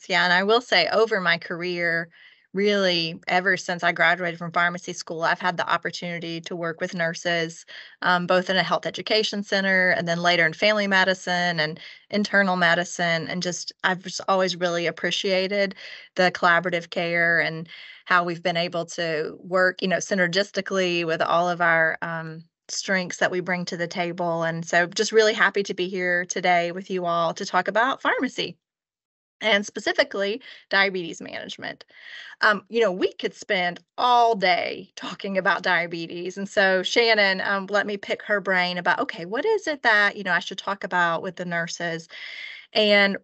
Yeah, and I will say over my career, really ever since I graduated from pharmacy school, I've had the opportunity to work with nurses, both in a health education center and then later in family medicine and internal medicine. And just, I've just always really appreciated the collaborative care and how we've been able to work, synergistically with all of our strengths that we bring to the table. And so just really happy to be here today with you all to talk about pharmacy and specifically diabetes management. We could spend all day talking about diabetes. And so Shannon let me pick her brain about, okay, what is it that, I should talk about with the nurses? And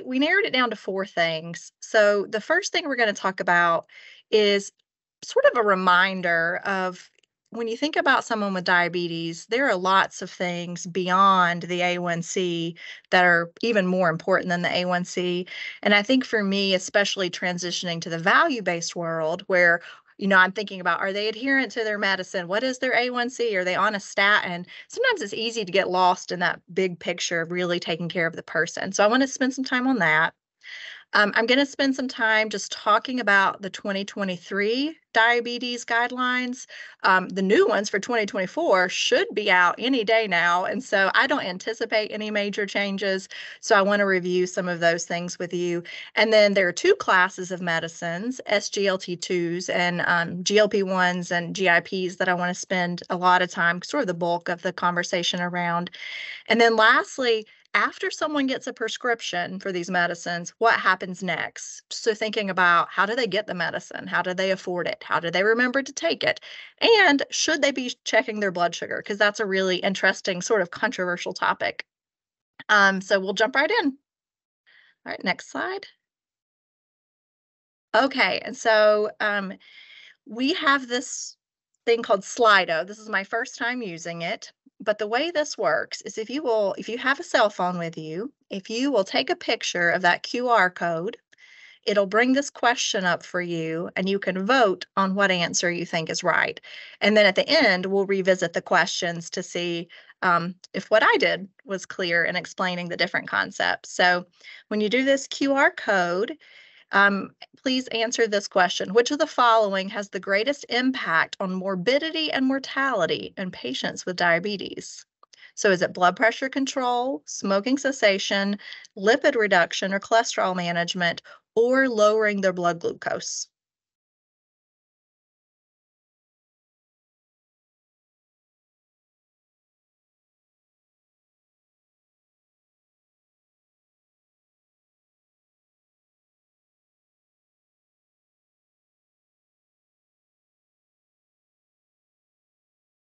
we narrowed it down to four things. So the first thing we're going to talk about is sort of a reminder of when you think about someone with diabetes, there are lots of things beyond the A1C that are even more important than the A1C. And I think for me, especially transitioning to the value-based world where I'm thinking about, are they adherent to their medicine? What is their A1C? Are they on a statin? Sometimes it's easy to get lost in that big picture of really taking care of the person. So I want to spend some time on that. I'm going to spend some time just talking about the 2023 diabetes guidelines. The new ones for 2024 should be out any day now. And so I don't anticipate any major changes. So I want to review some of those things with you. And then there are two classes of medicines, SGLT2s and GLP-1s and GIPs that I want to spend a lot of time, sort of the bulk of the conversation around. And then lastly, after someone gets a prescription for these medicines, what happens next? So thinking about how do they get the medicine? How do they afford it? How do they remember to take it? And should they be checking their blood sugar? Because that's a really interesting, sort of controversial topic. So we'll jump right in. All right, next slide. Okay, and so we have this thing called Slido. This is my first time using it. But the way this works is if you have a cell phone with you, if you will take a picture of that QR code, it'll bring this question up for you and you can vote on what answer you think is right. And then at the end, we'll revisit the questions to see if what I did was clear in explaining the different concepts. So when you do this QR code, please answer this question. Which of the following has the greatest impact on morbidity and mortality in patients with diabetes? So is it blood pressure control, smoking cessation, lipid reduction or cholesterol management, or lowering their blood glucose?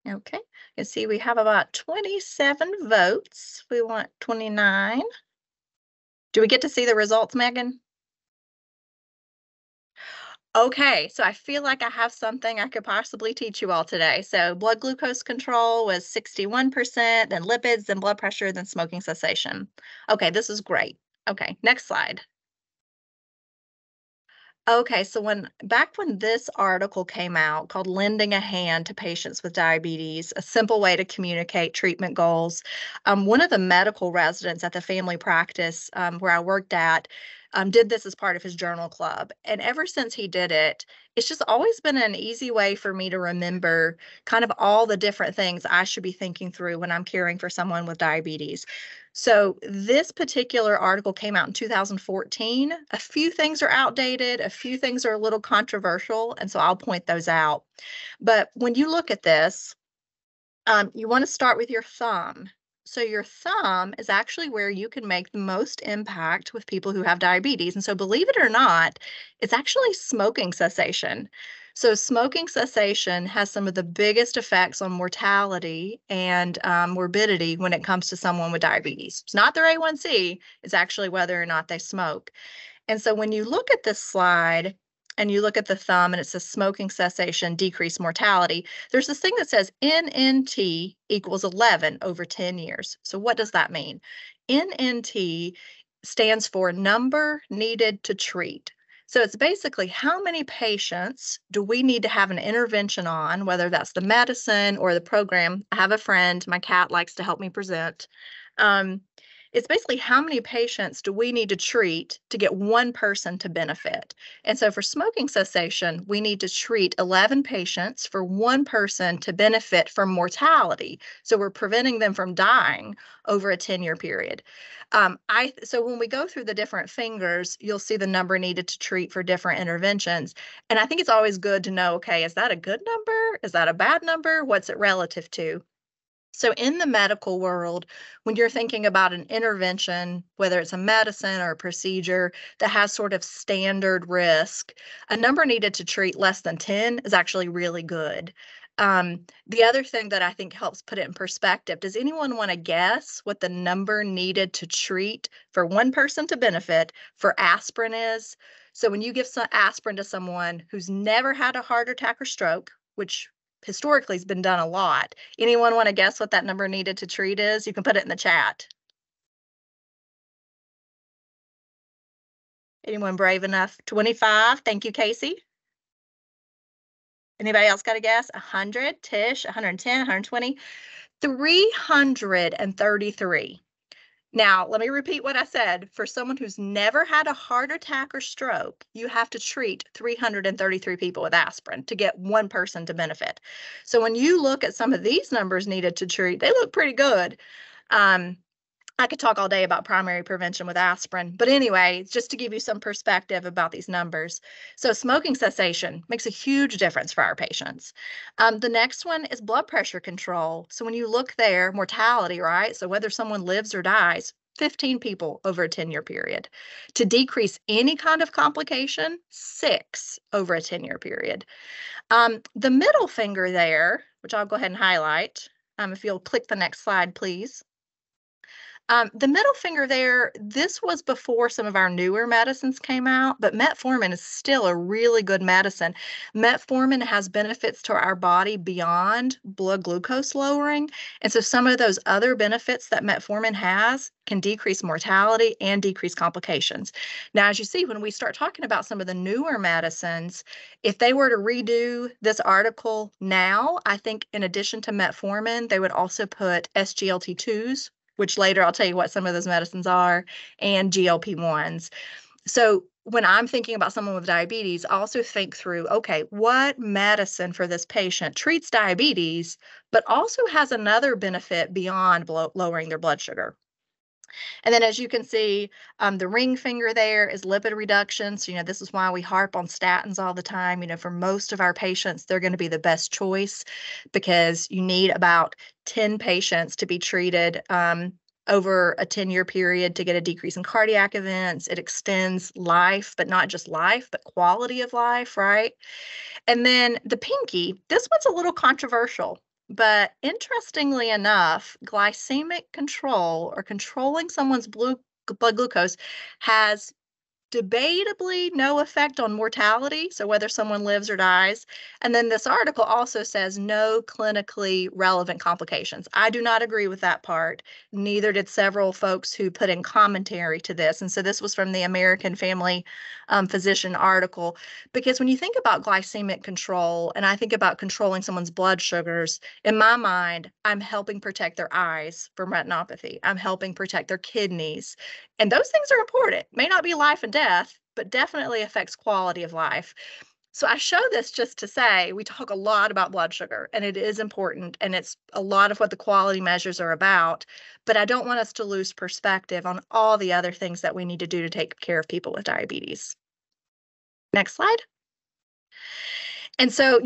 Okay, you see we have about 27 votes. We want 29. Do we get to see the results, Megan? Okay, so I feel like I have something I could possibly teach you all today. So blood glucose control was 61%, then lipids, then blood pressure, then smoking cessation. Okay, this is great. Okay, next slide. Okay, so when this article came out called Lending a Hand to Patients with Diabetes, a simple way to communicate treatment goals, one of the medical residents at the family practice where I worked at did this as part of his journal club. And ever since he did it, it's just always been an easy way for me to remember kind of all the different things I should be thinking through when I'm caring for someone with diabetes. So this particular article came out in 2014. A few things are outdated, a few things are a little controversial, and so I'll point those out. But when you look at this, you want to start with your thumb. So your thumb is actually where you can make the most impact with people who have diabetes. And so believe it or not, it's actually smoking cessation. So smoking cessation has some of the biggest effects on mortality and morbidity when it comes to someone with diabetes. It's not their A1C, it's actually whether or not they smoke. And so when you look at this slide and you look at the thumb and it says smoking cessation, decreased mortality, there's this thing that says NNT equals 11 over 10 years. So what does that mean? NNT stands for number needed to treat. So it's basically how many patients do we need to have an intervention on, whether that's the medicine or the program. I have a friend, my cat likes to help me present. It's basically how many patients do we need to treat to get one person to benefit. And so for smoking cessation, we need to treat 11 patients for one person to benefit from mortality. So we're preventing them from dying over a 10-year period. So when we go through the different fingers, you'll see the number needed to treat for different interventions. And I think it's always good to know, okay, is that a good number? Is that a bad number? What's it relative to? So, in the medical world, when you're thinking about an intervention, whether it's a medicine or a procedure that has sort of standard risk, a number needed to treat less than 10 is actually really good. The other thing that I think helps put it in perspective, does anyone want to guess what the number needed to treat for one person to benefit for aspirin is? So, when you give some aspirin to someone who's never had a heart attack or stroke, which historically has been done a lot. Anyone want to guess what that number needed to treat is? You can put it in the chat. Anyone brave enough? 25. Thank you, Casey. Anybody else got a guess? 100, Tish, 110, 120, 333. Now, let me repeat what I said. For someone who's never had a heart attack or stroke, you have to treat 333 people with aspirin to get one person to benefit. So when you look at some of these numbers needed to treat, they look pretty good. I could talk all day about primary prevention with aspirin, but anyway, just to give you some perspective about these numbers. So smoking cessation makes a huge difference for our patients. The next one is blood pressure control. So when you look there, mortality, right? So whether someone lives or dies, 15 people over a 10-year period. To decrease any kind of complication, 6 over a 10-year period. The middle finger there, which I'll go ahead and highlight, if you'll click the next slide, please. The middle finger there, this was before some of our newer medicines came out, but metformin is still a really good medicine. Metformin has benefits to our body beyond blood glucose lowering. And so some of those other benefits that metformin has can decrease mortality and decrease complications. Now, as you see, when we start talking about some of the newer medicines, if they were to redo this article now, I think in addition to metformin, they would also put SGLT2s, which later I'll tell you what some of those medicines are, and GLP-1s. So when I'm thinking about someone with diabetes, I also think through, okay, what medicine for this patient treats diabetes, but also has another benefit beyond lowering their blood sugar? And then as you can see, the ring finger there is lipid reduction. So, this is why we harp on statins all the time. For most of our patients, they're going to be the best choice because you need about 10 patients to be treated over a 10-year period to get a decrease in cardiac events. It extends life, but not just life, but quality of life, right? And then the pinky, this one's a little controversial. But interestingly enough, glycemic control or controlling someone's blood glucose has debatably no effect on mortality, so whether someone lives or dies. And then this article also says no clinically relevant complications. I do not agree with that part. Neither did several folks who put in commentary to this. And so this was from the American Family Physician article. Because when you think about glycemic control, and I think about controlling someone's blood sugars, in my mind, I'm helping protect their eyes from retinopathy. I'm helping protect their kidneys. And those things are important. May not be life and death, but definitely affects quality of life. So I show this just to say we talk a lot about blood sugar, and it is important, and it's a lot of what the quality measures are about. But I don't want us to lose perspective on all the other things that we need to do to take care of people with diabetes. Next slide. And so,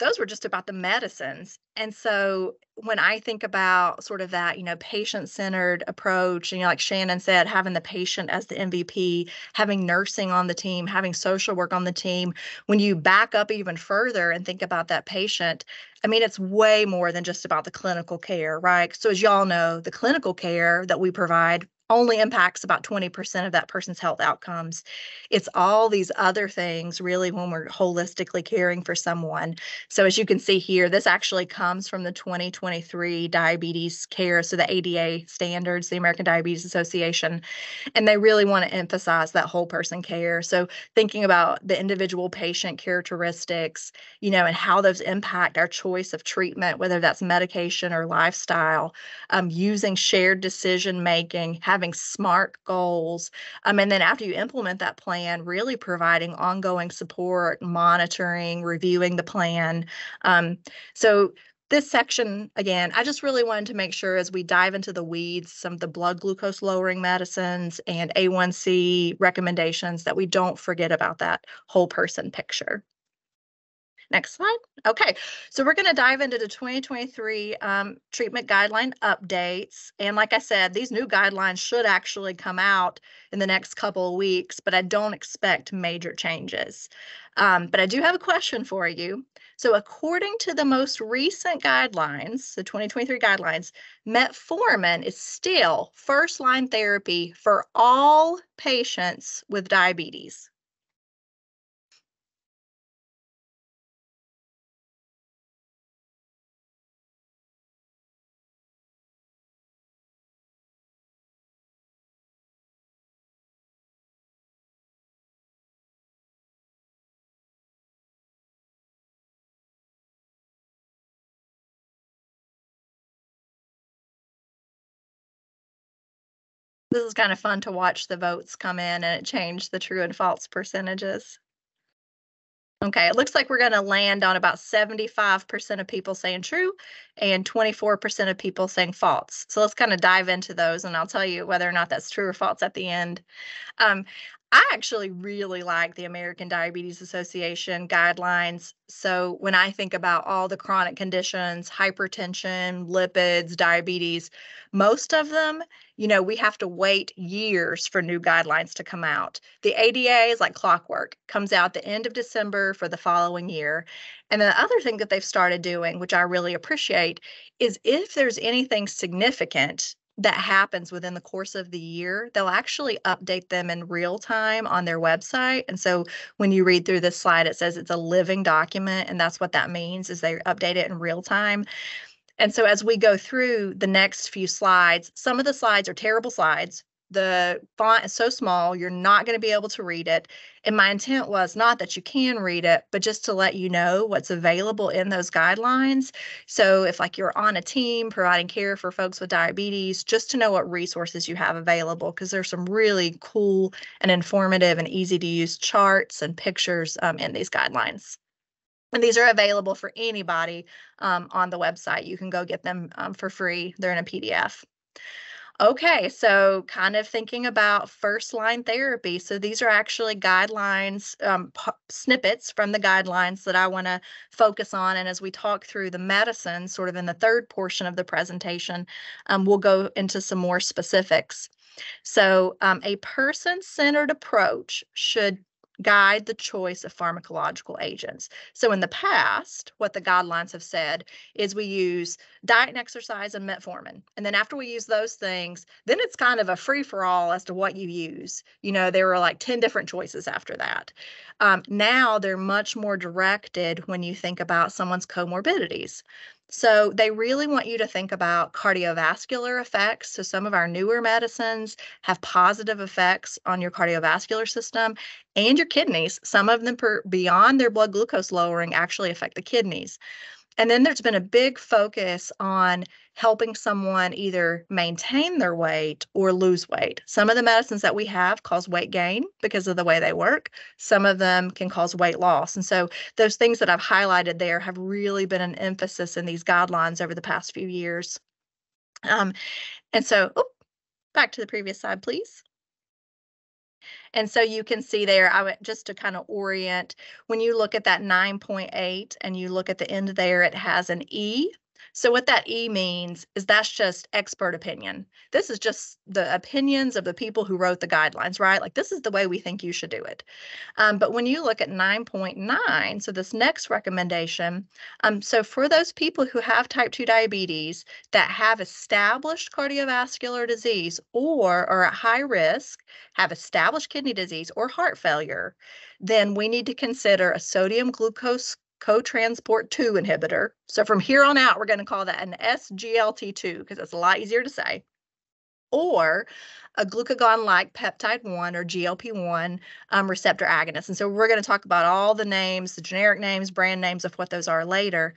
those were just about the medicines. And so when I think about sort of that, patient-centered approach, like Shannon said, having the patient as the MVP, having nursing on the team, having social work on the team, when you back up even further and think about that patient, I mean, it's way more than just about the clinical care, right? So as y'all know, the clinical care that we provide only impacts about 20% of that person's health outcomes. It's all these other things really when we're holistically caring for someone. So as you can see here, this actually comes from the 2023 diabetes care, so the ADA standards, the American Diabetes Association, and they really want to emphasize that whole person care. So thinking about the individual patient characteristics, and how those impact our choice of treatment, whether that's medication or lifestyle, using shared decision making, having having SMART goals. And then after you implement that plan, really providing ongoing support, monitoring, reviewing the plan. Um, so this section, again, I just really wanted to make sure as we dive into the weeds, some of the blood glucose lowering medicines and A1C recommendations, that we don't forget about that whole person picture. Next slide. Okay, so we're going to dive into the 2023 treatment guideline updates. And like I said, these new guidelines should actually come out in the next couple of weeks, but I don't expect major changes. But I do have a question for you. So according to the most recent guidelines, the 2023 guidelines, metformin is still first-line therapy for all patients with diabetes. This is kind of fun to watch the votes come in and it changed the true and false percentages. Okay, it looks like we're going to land on about 75% of people saying true and 24% of people saying false. So let's kind of dive into those and I'll tell you whether or not that's true or false at the end. Um, I actually really like the American Diabetes Association guidelines. So when I think about all the chronic conditions, hypertension, lipids, diabetes, most of them, we have to wait years for new guidelines to come out. The ADA is like clockwork, comes out the end of December for the following year. And the other thing that they've started doing, which I really appreciate, is if there's anything significant that happens within the course of the year, they'll actually update them in real time on their website. And so when you read through this slide, it says it's a living document, and that's what that means, is they update it in real time. And so as we go through the next few slides, some of the slides are terrible slides. The font is so small, you're not going to be able to read it. And my intent was not that you can read it, but just to let you know what's available in those guidelines. So if like you're on a team providing care for folks with diabetes, just to know what resources you have available, because there's some really cool and informative and easy to use charts and pictures in these guidelines. And these are available for anybody on the website. You can go get them for free. They're in a PDF. Okay, so kind of thinking about first line therapy. So these are actually guidelines, snippets from the guidelines that I want to focus on. And as we talk through the medicine, sort of in the third portion of the presentation, we'll go into some more specifics. So a person-centered approach should guide the choice of pharmacological agents. So in the past, what the guidelines have said is we use diet and exercise and metformin. And then after we use those things, then it's kind of a free-for-all as to what you use. There were like 10 different choices after that. Now they're much more directed when you think about someone's comorbidities. So they really want you to think about cardiovascular effects. So some of our newer medicines have positive effects on your cardiovascular system and your kidneys. Some of them, beyond their blood glucose lowering, actually affect the kidneys. And then there's been a big focus on helping someone either maintain their weight or lose weight. Some of the medicines that we have cause weight gain because of the way they work. Some of them can cause weight loss. And so those things that I've highlighted there have really been an emphasis in these guidelines over the past few years. And so, back to the previous slide, please. And so you can see there, I would just to kind of orient, when you look at that 9.8 and you look at the end there, it has an E. So what that E means is that's just expert opinion. This is just the opinions of the people who wrote the guidelines, right? Like this is the way we think you should do it. But when you look at 9.9, so this next recommendation, so for those people who have type 2 diabetes that have established cardiovascular disease or are at high risk, have established kidney disease or heart failure, then we need to consider a sodium glucose cotransport 2 inhibitor. So from here on out, we're going to call that an SGLT2 because it's a lot easier to say, or a glucagon-like peptide 1 or GLP-1 receptor agonist. And so we're going to talk about all the names, the generic names, brand names of what those are later.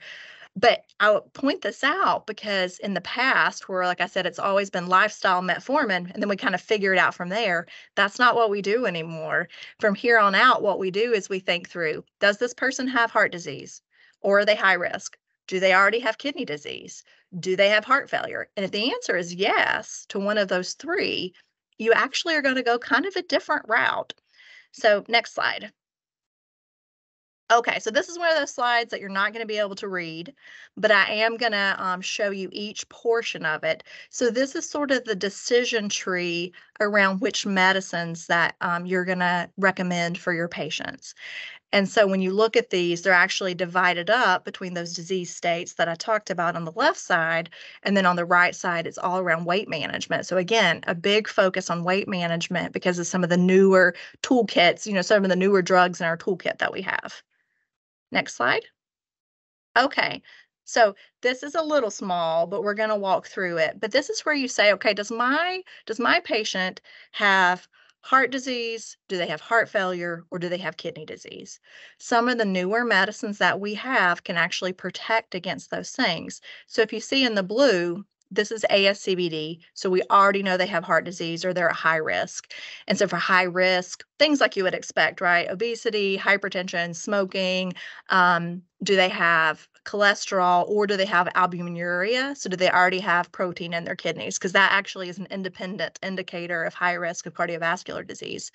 But I would point this out because in the past, where, like I said, it's always been lifestyle metformin, and then we kind of figure it out from there. That's not what we do anymore. From here on out, what we do is we think through, does this person have heart disease? Or are they high risk? Do they already have kidney disease? Do they have heart failure? And if the answer is yes to one of those three, you actually are going to go kind of a different route. So next slide. Okay, so this is one of those slides that you're not going to be able to read, but I am going to show you each portion of it. So this is sort of the decision tree around which medicines that you're going to recommend for your patients. And so when you look at these, they're actually divided up between those disease states that I talked about on the left side. And then on the right side, it's all around weight management. So again, a big focus on weight management because of some of the newer toolkits, some of the newer drugs in our toolkit that we have. Next slide. Okay. So this is a little small, but we're going to walk through it. But this is where you say, okay, does my patient have heart disease? Do they have heart failure, or do they have kidney disease? Some of the newer medicines that we have can actually protect against those things. So if you see in the blue, this is ASCVD. So we already know they have heart disease or they're at high risk. And so for high risk, things like you would expect, right? Obesity, hypertension, smoking, do they have cholesterol, or do they have albuminuria? So do they already have protein in their kidneys? Because that actually is an independent indicator of high risk of cardiovascular disease.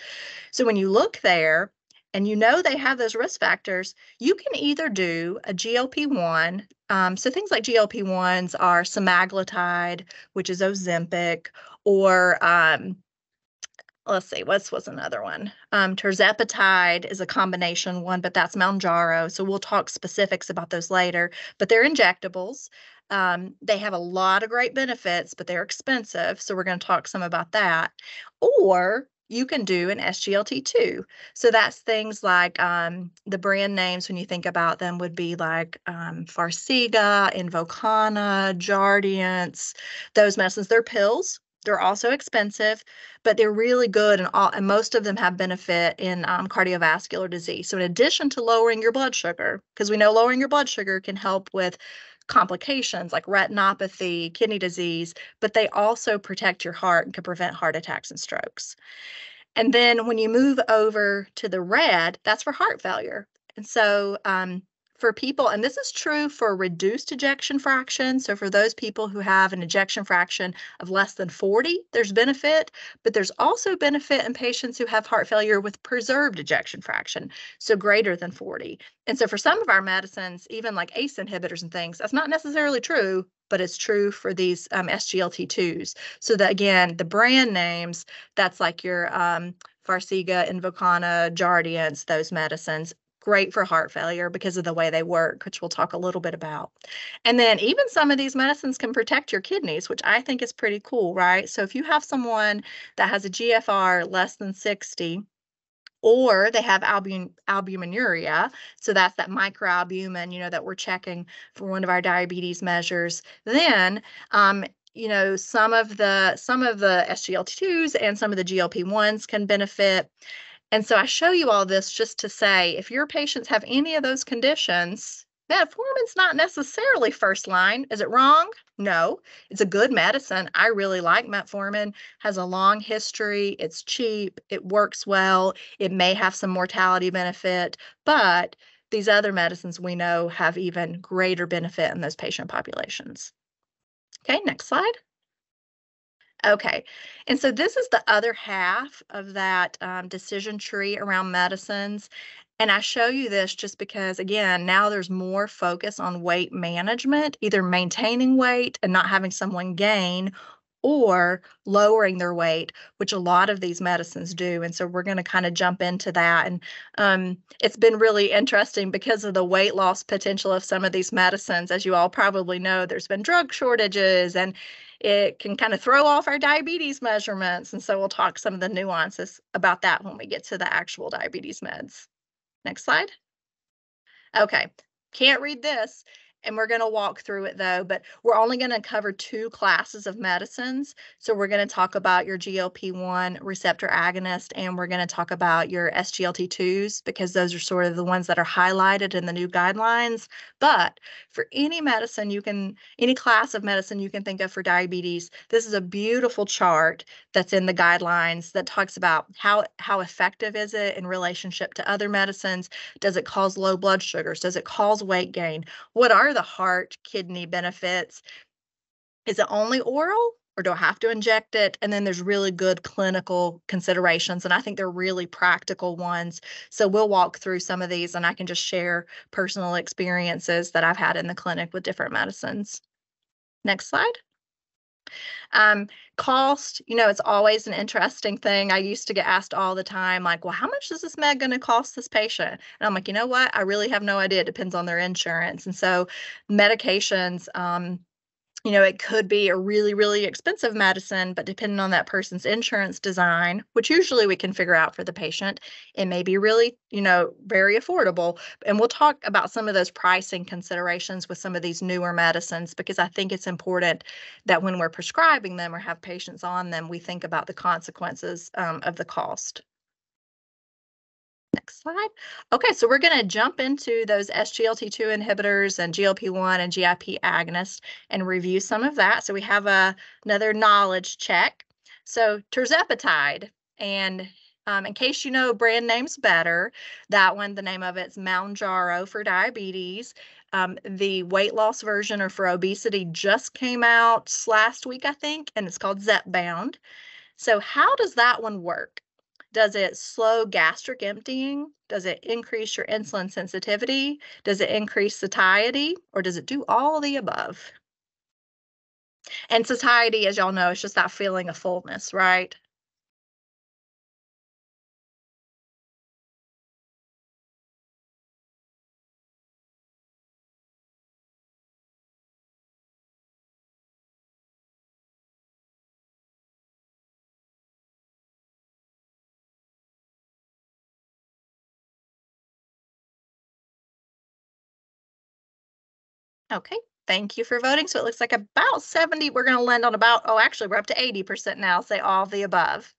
So when you look there and they have those risk factors, you can either do a GLP-1. So things like GLP-1s are semaglutide, which is Ozempic, or let's see, what's another one? Tirzepatide is a combination one, but that's Mounjaro. So we'll talk specifics about those later. But they're injectables. They have a lot of great benefits, but they're expensive. So we're going to talk some about that. Or you can do an SGLT2. So that's things like the brand names when you think about them would be like Farxiga, Invokana, Jardiance, those medicines. They're pills. They're also expensive, but they're really good, and most of them have benefit in cardiovascular disease. So in addition to lowering your blood sugar, because we know lowering your blood sugar can help with complications like retinopathy, kidney disease, but they also protect your heart and can prevent heart attacks and strokes. And then when you move over to the red, that's for heart failure. And so for people, and this is true for reduced ejection fraction. So for those people who have an ejection fraction of less than 40, there's benefit, but there's also benefit in patients who have heart failure with preserved ejection fraction, so greater than 40. And so for some of our medicines, even like ACE inhibitors and things, that's not necessarily true, but it's true for these SGLT2s. So that, again, the brand names, that's like your Farxiga, Invokana, Jardiance, those medicines, great for heart failure because of the way they work, which we'll talk a little bit about. And then even some of these medicines can protect your kidneys, which I think is pretty cool, right? So if you have someone that has a GFR less than 60, or they have albuminuria, so that's that microalbumin, that we're checking for one of our diabetes measures, then some of the SGLT2s and some of the GLP-1s can benefit. And so I show you all this just to say, if your patients have any of those conditions, metformin's not necessarily first line. Is it wrong? No, it's a good medicine. I really like metformin, has a long history. It's cheap. It works well. It may have some mortality benefit, but these other medicines we know have even greater benefit in those patient populations. Okay, next slide. Okay, and so this is the other half of that decision tree around medicines. And I show you this just because, again, now there's more focus on weight management, either maintaining weight and not having someone gain, or lowering their weight, which a lot of these medicines do. And so we're going to kind of jump into that. And it's been really interesting because of the weight loss potential of some of these medicines. As you all probably know, there's been drug shortages, and it can kind of throw off our diabetes measurements. And so we'll talk some of the nuances about that when we get to the actual diabetes meds. Next slide. Okay, can't read this. and we're going to walk through it though, but we're only going to cover two classes of medicines. So we're going to talk about your GLP-1 receptor agonist, and we're going to talk about your SGLT2s because those are sort of the ones that are highlighted in the new guidelines. But for any medicine any class of medicine you can think of for diabetes, this is a beautiful chart that's in the guidelines that talks about how effective is it in relationship to other medicines. Does it cause low blood sugars? Does it cause weight gain? What are the heart, kidney benefits? Is it only oral or do I have to inject it? And then there's really good clinical considerations, and I think they're really practical ones. So we'll walk through some of these, and I can just share personal experiences that I've had in the clinic with different medicines. Next slide. Cost, it's always an interesting thing. I used to get asked all the time, like, well, how much is this med going to cost this patient? And I'm like, you know what? I really have no idea. It depends on their insurance. And so medications, it could be a really, really expensive medicine, but depending on that person's insurance design, which usually we can figure out for the patient, it may be really, very affordable. And we'll talk about some of those pricing considerations with some of these newer medicines, because I think it's important that when we're prescribing them or have patients on them, we think about the consequences of the cost. Next slide. Okay, so we're going to jump into those SGLT2 inhibitors and GLP-1 and GIP agonists and review some of that. So we have another knowledge check. So tirzepatide, and in case you know brand names better, that one, the name of it's Mounjaro for diabetes. The weight loss version or for obesity just came out last week, I think, and it's called Zepbound. So how does that one work? Does it slow gastric emptying? Does it increase your insulin sensitivity? Does it increase satiety? Or does it do all the above? And satiety, as y'all know, is just that feeling of fullness, right? Okay, thank you for voting. So it looks like about 70, we're going to land on about, actually, we're up to 80% now, say all of the above.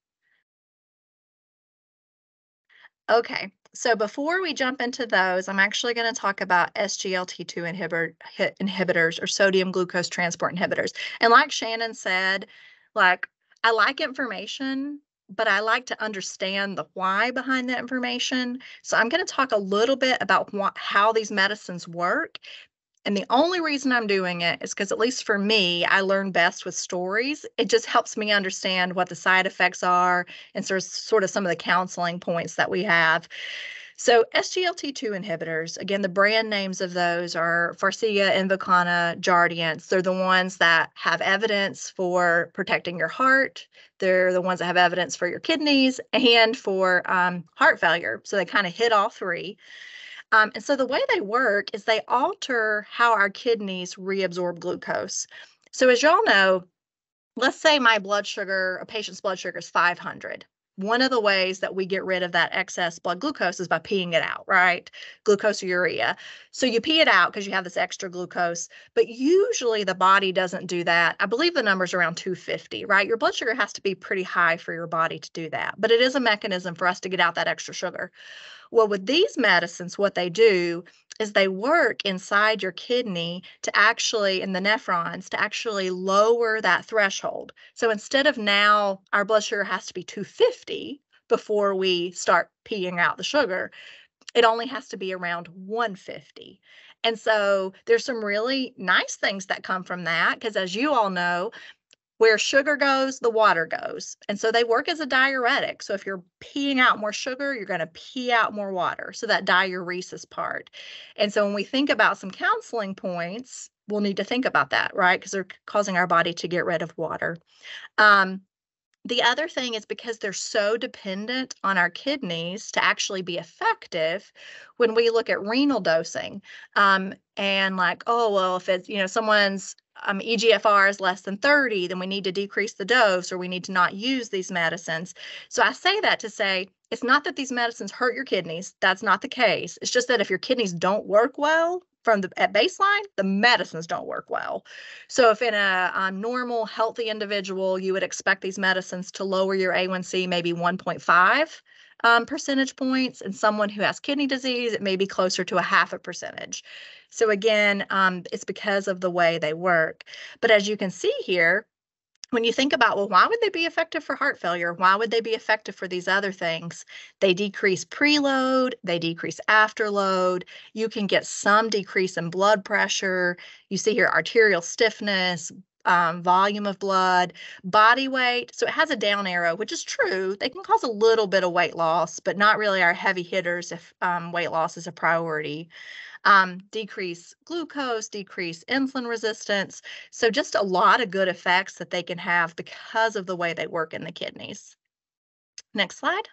Okay, so before we jump into those, I'm actually going to talk about SGLT2 inhibitors or sodium glucose transport inhibitors. And like Shannon said, like, I like information, but I like to understand the why behind the information. So I'm going to talk a little bit about how these medicines work. And the only reason I'm doing it is because, at least for me, I learn best with stories. It just helps me understand what the side effects are and sort of some of the counseling points that we have. So SGLT2 inhibitors, again, the brand names of those are Farxiga, Invokana, Jardiance. They're the ones that have evidence for protecting your heart. They're the ones that have evidence for your kidneys and for heart failure. So they kind of hit all three. And so the way they work is they alter how our kidneys reabsorb glucose. So as y'all know, let's say a patient's blood sugar is 500. One of the ways that we get rid of that excess blood glucose is by peeing it out, right? Glucosuria. So you pee it out because you have this extra glucose, but usually the body doesn't do that. I believe the number's around 250, right? Your blood sugar has to be pretty high for your body to do that, but it is a mechanism for us to get out that extra sugar. Well, with these medicines, what they do is they work inside your kidney in the nephrons, to actually lower that threshold. So instead of now our blood sugar has to be 250 before we start peeing out the sugar, it only has to be around 150. And so there's some really nice things that come from that, because as you all know, where sugar goes, the water goes. And so they work as a diuretic. So if you're peeing out more sugar, you're going to pee out more water. So that diuresis part. And so when we think about some counseling points, we'll need to think about that, right? Because they're causing our body to get rid of water. The other thing is, because they're so dependent on our kidneys to actually be effective, when we look at renal dosing, and like, oh, well, if it's, someone's EGFR is less than 30, then we need to decrease the dose or we need to not use these medicines. So I say that to say, it's not that these medicines hurt your kidneys. That's not the case. It's just that if your kidneys don't work well at baseline, the medicines don't work well. So if in a normal, healthy individual, you would expect these medicines to lower your A1C maybe 1.5 percentage points. In someone who has kidney disease, it may be closer to a half a percentage. So again, it's because of the way they work. But as you can see here, when you think about, well, why would they be effective for heart failure? Why would they be effective for these other things? They decrease preload, they decrease afterload. You can get some decrease in blood pressure. You see here arterial stiffness, volume of blood, body weight. So it has a down arrow, which is true. They can cause a little bit of weight loss, but not really our heavy hitters if weight loss is a priority. Decrease glucose, decrease insulin resistance. So just a lot of good effects that they can have because of the way they work in the kidneys. Next slide.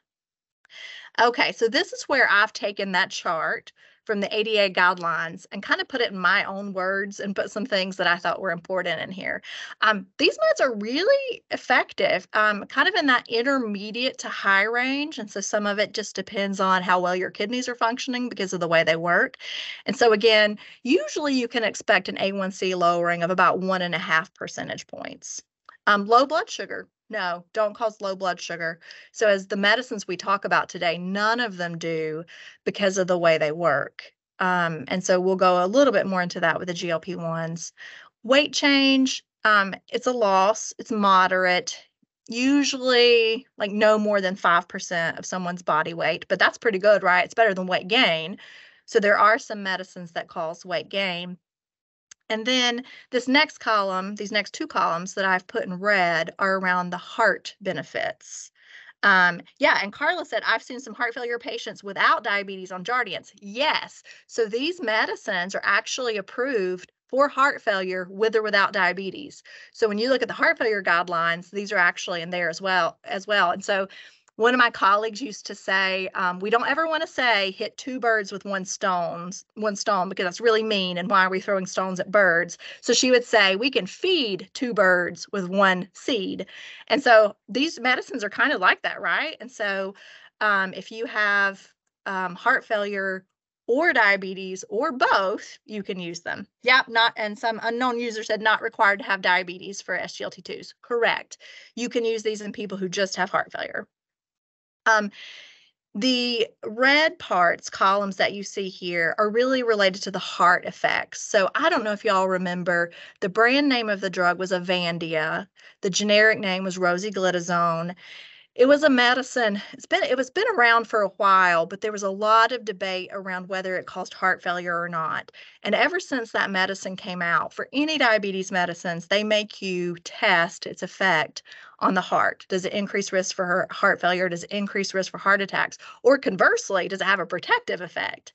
Okay, so this is where I've taken that chart from the ADA guidelines and kind of put it in my own words and put some things that I thought were important in here. These meds are really effective, kind of in that intermediate to high range. And so some of it just depends on how well your kidneys are functioning because of the way they work. And so again, usually you can expect an A1C lowering of about 1.5 percentage points. Low blood sugar. No, don't cause low blood sugar. So as the medicines we talk about today, none of them do because of the way they work. And so we'll go a little bit more into that with the GLP-1s. Weight change, it's a loss. It's moderate, usually like no more than 5% of someone's body weight, but that's pretty good, right? It's better than weight gain. So there are some medicines that cause weight gain. And then this next column, these next two columns that I've put in red are around the heart benefits. Yeah, and Carla said, I've seen some heart failure patients without diabetes on Jardiance. Yes, so these medicines are actually approved for heart failure with or without diabetes. So when you look at the heart failure guidelines, these are actually in there as well. And so one of my colleagues used to say, we don't ever want to say hit two birds with one stone, because that's really mean. And why are we throwing stones at birds? So she would say, we can feed two birds with one seed. And so these medicines are kind of like that, right? And so if you have heart failure or diabetes or both, you can use them. Yep, and some unknown user said not required to have diabetes for SGLT2s. Correct. You can use these in people who just have heart failure. The red columns that you see here are really related to the heart effects. So I don't know if y'all remember, the brand name of the drug was Avandia. The generic name was rosiglitazone. It was a medicine. It was been around for a while, but there was a lot of debate around whether it caused heart failure or not. And ever since that medicine came out, for any diabetes medicines, they make you test its effect on the heart. Does it increase risk for heart failure? Does it increase risk for heart attacks? Or conversely, does it have a protective effect?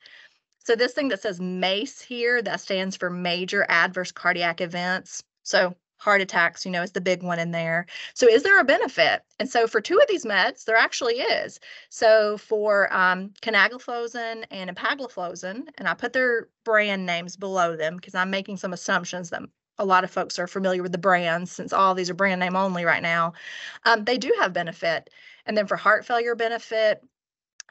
So this thing that says MACE here, that stands for major adverse cardiac events. So heart attacks, is the big one in there. So is there a benefit? And so for two of these meds, there actually is. So for canagliflozin and empagliflozin, and I put their brand names below them because I'm making some assumptions that a lot of folks are familiar with the brands since all these are brand name only right now. They do have benefit. And then for heart failure benefit,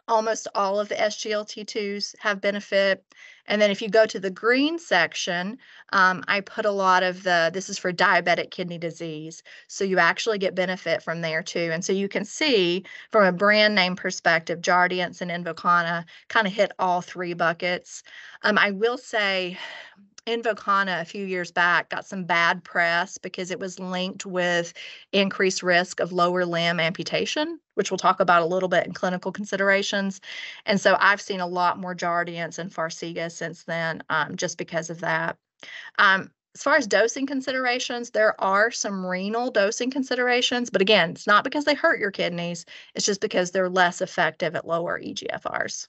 almost all of the SGLT2s have benefit. And then if you go to the green section, I put a lot of this is for diabetic kidney disease. So you actually get benefit from there too. And so you can see from a brand name perspective, Jardiance and Invokana kind of hit all three buckets. I will say Invokana a few years back got some bad press because it was linked with increased risk of lower limb amputation, which we'll talk about a little bit in clinical considerations. And so I've seen a lot more Jardiance and Farxiga since then, just because of that. As far as dosing considerations, there are some renal dosing considerations, but again, it's not because they hurt your kidneys, it's just because they're less effective at lower eGFRs.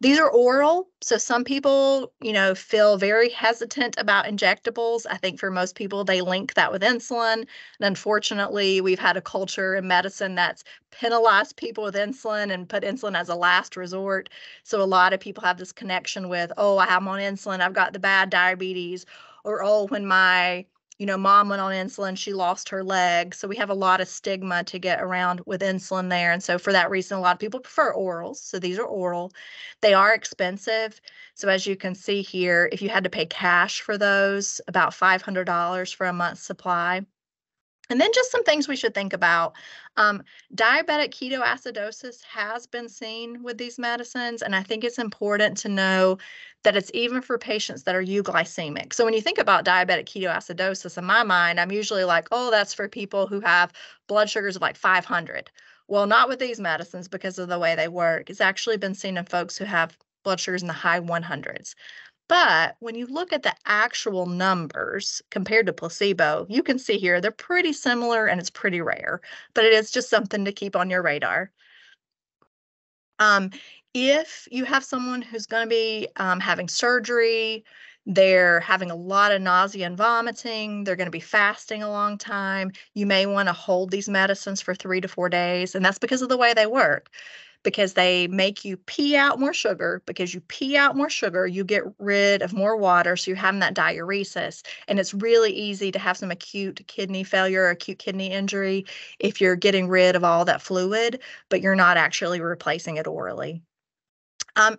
These are oral, so some people, feel very hesitant about injectables. I think for most people, they link that with insulin. And unfortunately, we've had a culture in medicine that's penalized people with insulin and put insulin as a last resort. So a lot of people have this connection with, oh, I'm on insulin, I've got the bad diabetes, or oh, when my mom went on insulin, she lost her leg. So we have a lot of stigma to get around with insulin there. And so for that reason, a lot of people prefer orals. So these are oral. They are expensive. So as you can see here, if you had to pay cash for those, about $500 for a month's supply. And then just some things we should think about. Diabetic ketoacidosis has been seen with these medicines, and I think it's important to know that it's even for patients that are euglycemic. So when you think about diabetic ketoacidosis, in my mind, I'm usually like, oh, that's for people who have blood sugars of like 500. Well, not with these medicines because of the way they work. It's actually been seen in folks who have blood sugars in the high 100s. But when you look at the actual numbers compared to placebo, you can see here they're pretty similar and it's pretty rare, but it is just something to keep on your radar. If you have someone who's going to be having surgery, they're having a lot of nausea and vomiting, they're going to be fasting a long time, you may want to hold these medicines for 3 to 4 days, and that's because of the way they work. Because they make you pee out more sugar. Because you pee out more sugar, you get rid of more water, so you're having that diuresis. And it's really easy to have some acute kidney failure or acute kidney injury if you're getting rid of all that fluid, but you're not actually replacing it orally.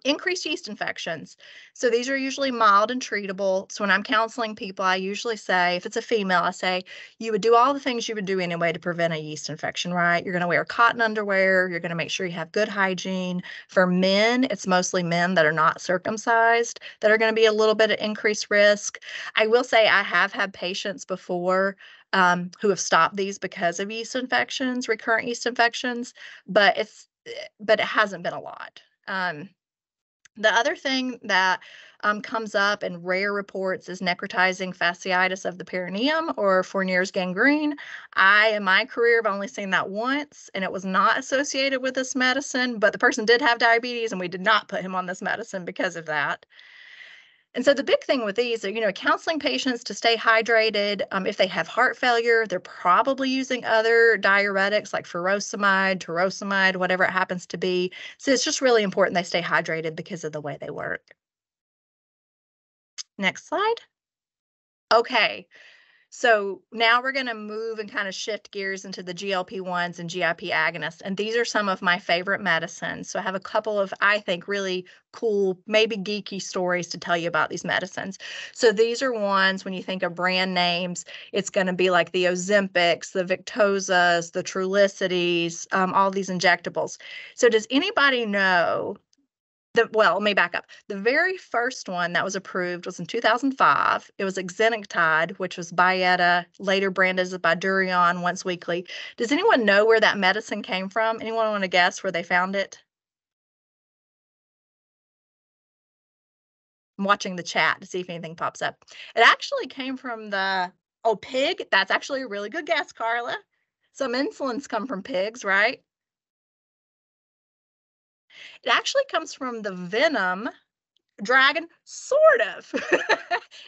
Increased yeast infections. So these are usually mild and treatable. So when I'm counseling people, I usually say, if it's a female, I say, you would do all the things you would do anyway to prevent a yeast infection, right? You're going to wear cotton underwear. You're going to make sure you have good hygiene. For men, it's mostly men that are not circumcised that are going to be a little bit at increased risk. I will say I have had patients before who have stopped these because of yeast infections, recurrent yeast infections, but it hasn't been a lot. The other thing that comes up in rare reports is necrotizing fasciitis of the perineum or Fournier's gangrene. In my career, have only seen that once, and it was not associated with this medicine, but the person did have diabetes, and we did not put him on this medicine because of that. And so the big thing with these are, counseling patients to stay hydrated. If they have heart failure, they're probably using other diuretics like furosemide, torsemide, whatever it happens to be. So it's just really important they stay hydrated because of the way they work. Next slide. Okay. So now we're going to move and kind of shift gears into the GLP-1s and GIP agonists. And these are some of my favorite medicines. So I have a couple of, I think, really cool, maybe geeky stories to tell you about these medicines. So these are ones, when you think of brand names, it's going to be like the Ozempics, the Victozas, the Trulicities, all these injectables. So does anybody know well, let me back up. The very first one that was approved was in 2005. It was exenatide, which was Byetta, later branded as Bydureon once weekly. Does anyone know where that medicine came from? Anyone want to guess where they found it? I'm watching the chat to see if anything pops up. It actually came from pig. That's actually a really good guess, Carla. Some insulins come from pigs, right? It actually comes from the venom dragon, sort of.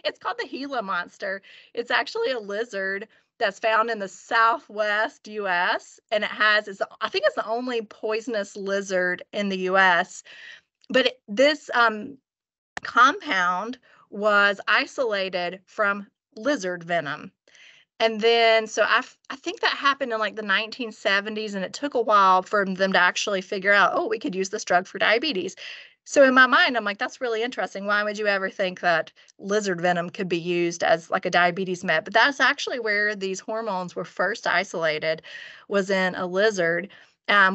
It's called the Gila monster. It's actually a lizard that's found in the southwest US, and I think it's the only poisonous lizard in the US. But this compound was isolated from lizard venom. And then, so I think that happened in like the 1970s, and it took a while for them to actually figure out, oh, we could use this drug for diabetes. So in my mind, I'm like, that's really interesting. Why would you ever think that lizard venom could be used as like a diabetes med? But that's actually where these hormones were first isolated, was in a lizard.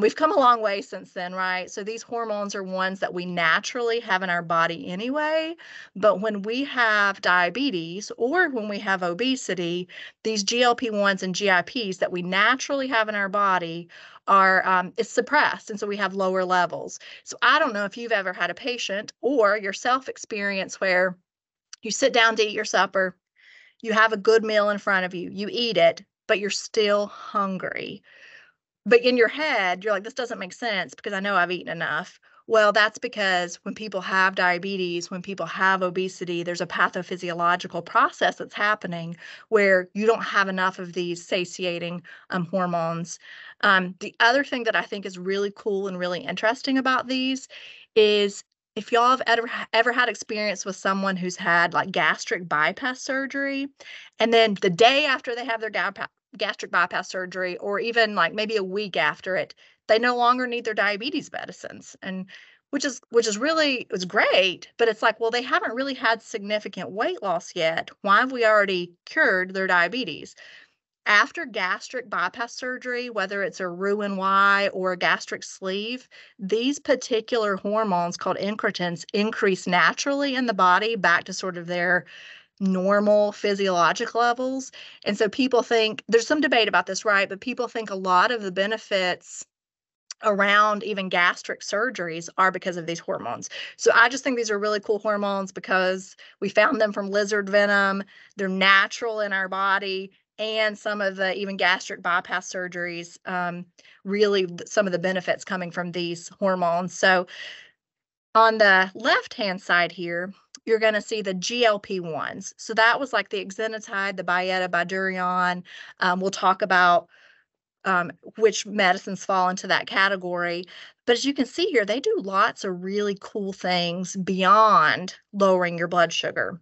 We've come a long way since then, right? So these hormones are ones that we naturally have in our body anyway. But when we have diabetes or when we have obesity, these GLP-1s and GIPs that we naturally have in our body are it's suppressed, and so we have lower levels. So I don't know if you've ever had a patient or yourself experience where you sit down to eat your supper, you have a good meal in front of you, you eat it, but you're still hungry. But in your head, you're like, this doesn't make sense because I know I've eaten enough. Well, that's because when people have diabetes, when people have obesity, there's a pathophysiological process that's happening where you don't have enough of these satiating hormones. The other thing that I think is really cool and really interesting about these is if y'all have ever had experience with someone who's had like gastric bypass surgery, and then the day after they have their gastric bypass surgery, or even like maybe a week after it, they no longer need their diabetes medicines, and which is really, it was great, but it's like, well, they haven't really had significant weight loss yet. Why have we already cured their diabetes? After gastric bypass surgery, whether it's a Roux-en-Y or a gastric sleeve, these particular hormones called incretins increase naturally in the body back to sort of their normal physiologic levels. And so people think there's some debate about this, right? But people think a lot of the benefits around even gastric surgeries are because of these hormones. So I just think these are really cool hormones because we found them from lizard venom. They're natural in our body. And some of the even gastric bypass surgeries, really some of the benefits coming from these hormones. So on the left-hand side here, you're going to see the GLP-1s. So that was like the exenatide, the Byetta, Bydureon. We'll talk about which medicines fall into that category. But as you can see here, they do lots of really cool things beyond lowering your blood sugar,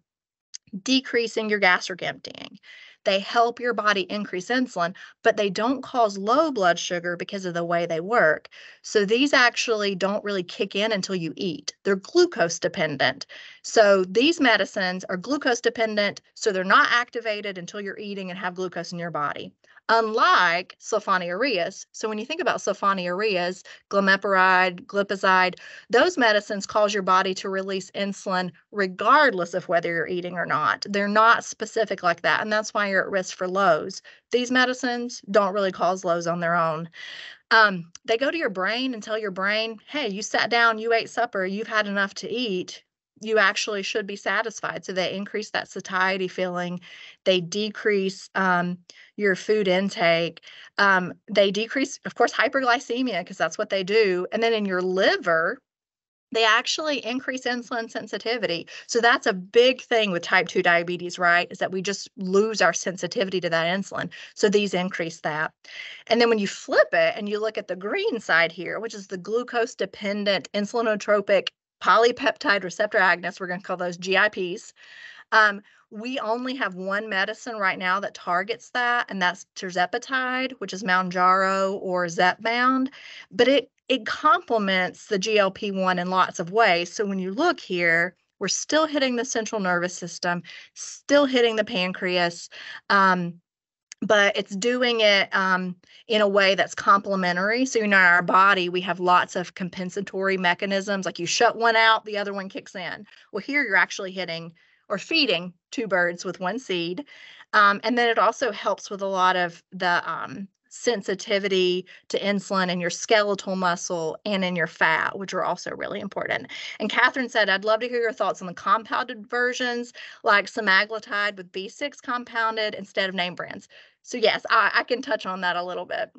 decreasing your gastric emptying. They help your body increase insulin, but they don't cause low blood sugar because of the way they work. So these actually don't really kick in until you eat. They're glucose dependent. So these medicines are glucose dependent, so they're not activated until you're eating and have glucose in your body. Unlike sulfonylureas. So when you think about sulfonylureas, glimepiride, glipizide, those medicines cause your body to release insulin regardless of whether you're eating or not. They're not specific like that, and that's why you're at risk for lows. These medicines don't really cause lows on their own. They go to your brain and tell your brain, hey, you sat down, you ate supper, you've had enough to eat. You actually should be satisfied. So they increase that satiety feeling. They decrease your food intake. They decrease, of course, hyperglycemia, because that's what they do. And then in your liver, they actually increase insulin sensitivity. So that's a big thing with type 2 diabetes, right? Is that we just lose our sensitivity to that insulin. So these increase that. And then when you flip it and you look at the green side here, which is the glucose dependent insulinotropic polypeptide receptor agonists, we're going to call those GIPs. We only have one medicine right now that targets that, and that's tirzepatide, which is Mounjaro or Zepbound, but it complements the GLP-1 in lots of ways. So when you look here, we're still hitting the central nervous system, still hitting the pancreas, but it's doing it in a way that's complementary. So in our body, we have lots of compensatory mechanisms. Like you shut one out, the other one kicks in. Well, here you're actually hitting or feeding two birds with one seed. And then it also helps with a lot of the sensitivity to insulin in your skeletal muscle and in your fat, which are also really important. And Catherine said, I'd love to hear your thoughts on the compounded versions, like semaglutide with B6 compounded instead of name brands. So yes, I can touch on that a little bit.